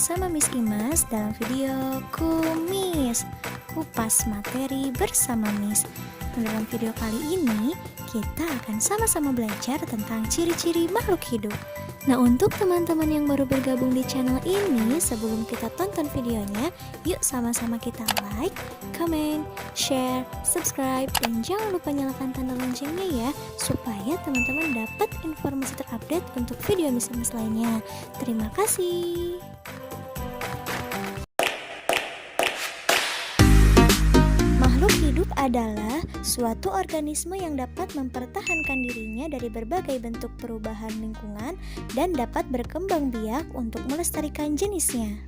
bersama Miss Imas dalam video Kumis, kupas materi bersama Miss. Dalam video kali ini, kita akan sama-sama belajar tentang ciri-ciri makhluk hidup. Nah, untuk teman-teman yang baru bergabung di channel ini, sebelum kita tonton videonya, yuk sama-sama kita like, comment, share, subscribe, dan jangan lupa nyalakan tanda loncengnya ya, supaya teman-teman dapat informasi terupdate untuk video Miss lainnya. Terima kasih. Makhluk hidup adalah suatu organisme yang dapat mempertahankan dirinya dari berbagai bentuk perubahan lingkungan dan dapat berkembang biak untuk melestarikan jenisnya.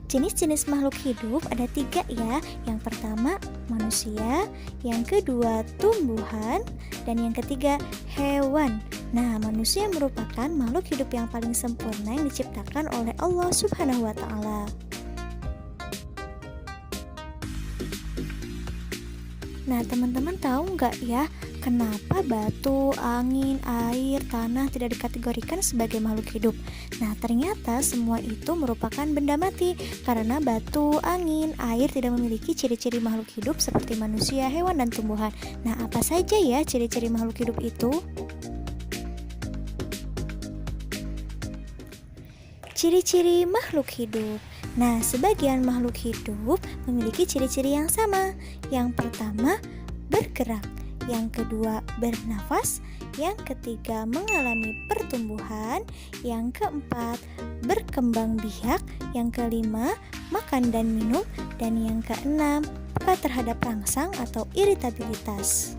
Jenis-jenis makhluk hidup ada 3 ya. Yang pertama manusia, yang kedua tumbuhan, dan yang ketiga hewan. Nah, manusia merupakan makhluk hidup yang paling sempurna yang diciptakan oleh Allah Subhanahu wa Ta'ala. Nah, teman-teman tahu nggak ya, kenapa batu, angin, air, tanah tidak dikategorikan sebagai makhluk hidup? Nah, ternyata semua itu merupakan benda mati, karena batu, angin, air tidak memiliki ciri-ciri makhluk hidup seperti manusia, hewan, dan tumbuhan. Nah, apa saja ya ciri-ciri makhluk hidup itu? Ciri-ciri makhluk hidup. Nah, sebagian makhluk hidup memiliki ciri-ciri yang sama. Yang pertama, bergerak. Yang kedua, bernafas. Yang ketiga, mengalami pertumbuhan. Yang keempat, berkembang biak. Yang kelima, makan dan minum. Dan yang keenam, peka terhadap rangsang atau iritabilitas.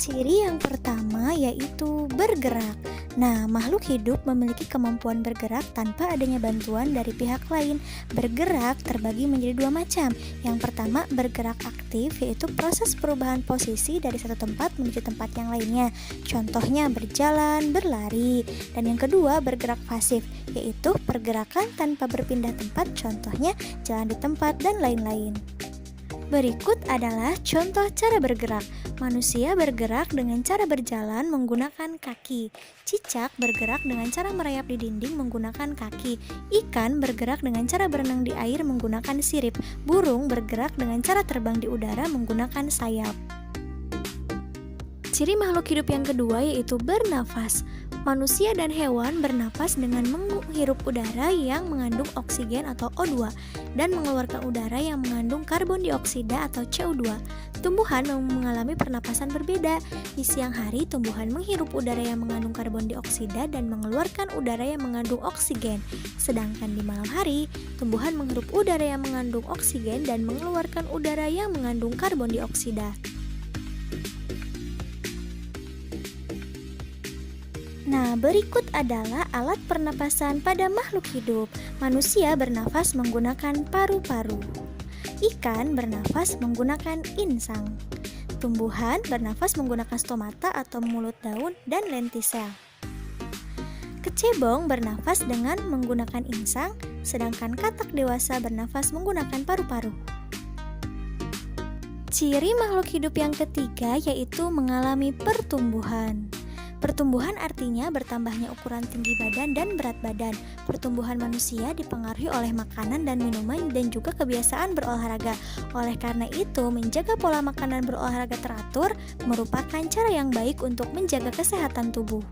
Ciri yang pertama yaitu bergerak. Nah, makhluk hidup memiliki kemampuan bergerak tanpa adanya bantuan dari pihak lain. Bergerak terbagi menjadi 2 macam. Yang pertama, bergerak aktif, yaitu proses perubahan posisi dari satu tempat menuju tempat yang lainnya. Contohnya berjalan, berlari. Dan yang kedua, bergerak pasif, yaitu pergerakan tanpa berpindah tempat, contohnya jalan di tempat dan lain-lain. Berikut adalah contoh cara bergerak. Manusia bergerak dengan cara berjalan menggunakan kaki. Cicak bergerak dengan cara merayap di dinding menggunakan kaki. Ikan bergerak dengan cara berenang di air menggunakan sirip. Burung bergerak dengan cara terbang di udara menggunakan sayap. Ciri makhluk hidup yang kedua yaitu bernafas. Manusia dan hewan bernafas dengan menghirup udara yang mengandung oksigen atau O2 dan mengeluarkan udara yang mengandung karbon dioksida atau CO2. Tumbuhan mengalami pernapasan berbeda. Di siang hari, tumbuhan menghirup udara yang mengandung karbon dioksida dan mengeluarkan udara yang mengandung oksigen. Sedangkan di malam hari, tumbuhan menghirup udara yang mengandung oksigen dan mengeluarkan udara yang mengandung karbon dioksida. Nah, berikut adalah alat pernapasan pada makhluk hidup. Manusia bernafas menggunakan paru-paru. Ikan bernafas menggunakan insang. Tumbuhan bernafas menggunakan stomata atau mulut daun dan lentisel. Kecebong bernafas dengan menggunakan insang, sedangkan katak dewasa bernafas menggunakan paru-paru. Ciri makhluk hidup yang ketiga yaitu mengalami pertumbuhan. Pertumbuhan artinya bertambahnya ukuran tinggi badan dan berat badan. Pertumbuhan manusia dipengaruhi oleh makanan dan minuman dan juga kebiasaan berolahraga. Oleh karena itu, menjaga pola makan dan berolahraga teratur merupakan cara yang baik untuk menjaga kesehatan tubuh.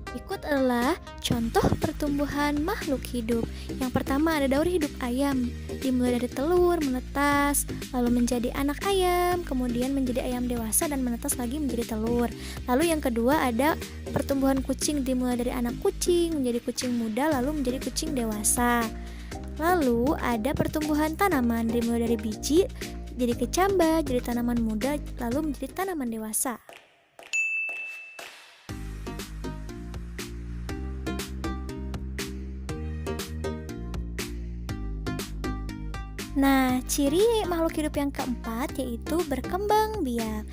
Berikut adalah contoh pertumbuhan makhluk hidup. Yang pertama ada daur hidup ayam. Dimulai dari telur, menetas, lalu menjadi anak ayam, kemudian menjadi ayam dewasa dan menetas lagi menjadi telur. Lalu yang kedua ada pertumbuhan kucing, dimulai dari anak kucing, menjadi kucing muda, lalu menjadi kucing dewasa. Lalu ada pertumbuhan tanaman, dimulai dari biji, jadi kecambah, jadi tanaman muda, lalu menjadi tanaman dewasa. Nah, ciri makhluk hidup yang keempat yaitu berkembang biak.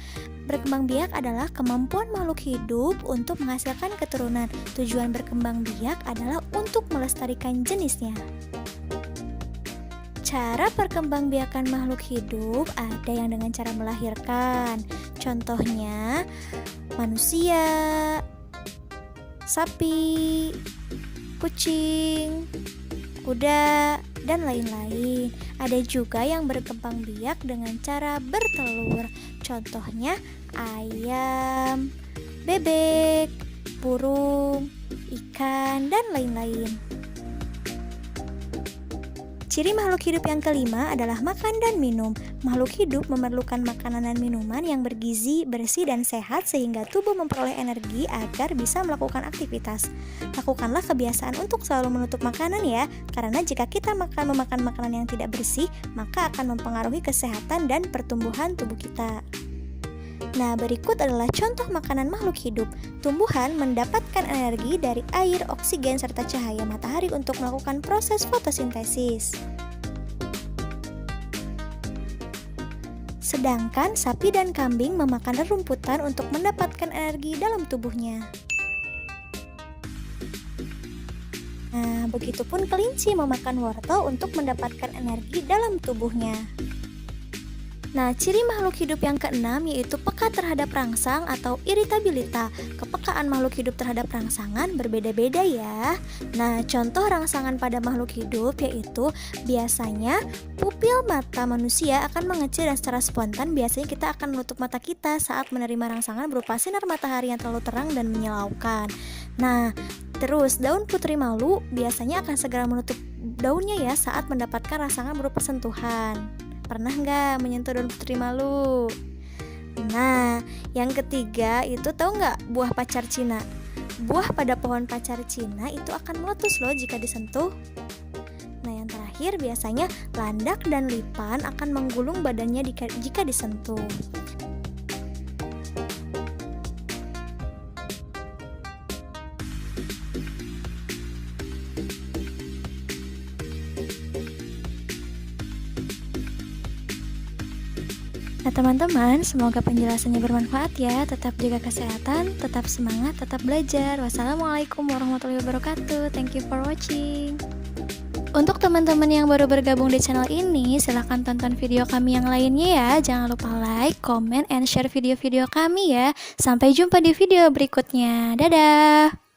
Berkembang biak adalah kemampuan makhluk hidup untuk menghasilkan keturunan. Tujuan berkembang biak adalah untuk melestarikan jenisnya. Cara perkembangbiakan makhluk hidup ada yang dengan cara melahirkan. Contohnya, manusia, sapi, kucing, kuda, dan lain-lain. Ada juga yang berkembang biak dengan cara bertelur. Contohnya ayam, bebek, burung, ikan, dan lain-lain. Ciri makhluk hidup yang kelima adalah makan dan minum. Makhluk hidup memerlukan makanan dan minuman yang bergizi, bersih, dan sehat sehingga tubuh memperoleh energi agar bisa melakukan aktivitas. Lakukanlah kebiasaan untuk selalu menutup makanan ya, karena jika kita memakan makanan yang tidak bersih, maka akan mempengaruhi kesehatan dan pertumbuhan tubuh kita. Nah, berikut adalah contoh makanan makhluk hidup. Tumbuhan mendapatkan energi dari air, oksigen, serta cahaya matahari untuk melakukan proses fotosintesis. Sedangkan sapi dan kambing memakan rerumputan untuk mendapatkan energi dalam tubuhnya. Nah, begitupun kelinci memakan wortel untuk mendapatkan energi dalam tubuhnya. Nah, ciri makhluk hidup yang keenam yaitu peka terhadap rangsang atau iritabilitas. Kepekaan makhluk hidup terhadap rangsangan berbeda-beda ya. Nah, contoh rangsangan pada makhluk hidup yaitu biasanya pupil mata manusia akan mengecil dan secara spontan biasanya kita akan menutup mata kita saat menerima rangsangan berupa sinar matahari yang terlalu terang dan menyilaukan. Nah, terus daun putri malu biasanya akan segera menutup daunnya ya saat mendapatkan rangsangan berupa sentuhan. Pernah nggak menyentuh daun putri malu? Nah, yang ketiga itu tahu nggak buah pacar Cina? Buah pada pohon pacar Cina itu akan meletus loh jika disentuh. Nah, yang terakhir biasanya landak dan lipan akan menggulung badannya jika disentuh. Nah teman-teman, semoga penjelasannya bermanfaat ya. Tetap jaga kesehatan, tetap semangat, tetap belajar. Wassalamualaikum warahmatullahi wabarakatuh. Thank you for watching. Untuk teman-teman yang baru bergabung di channel ini, silahkan tonton video kami yang lainnya ya. Jangan lupa like, comment, and share video-video kami ya. Sampai jumpa di video berikutnya. Dadah!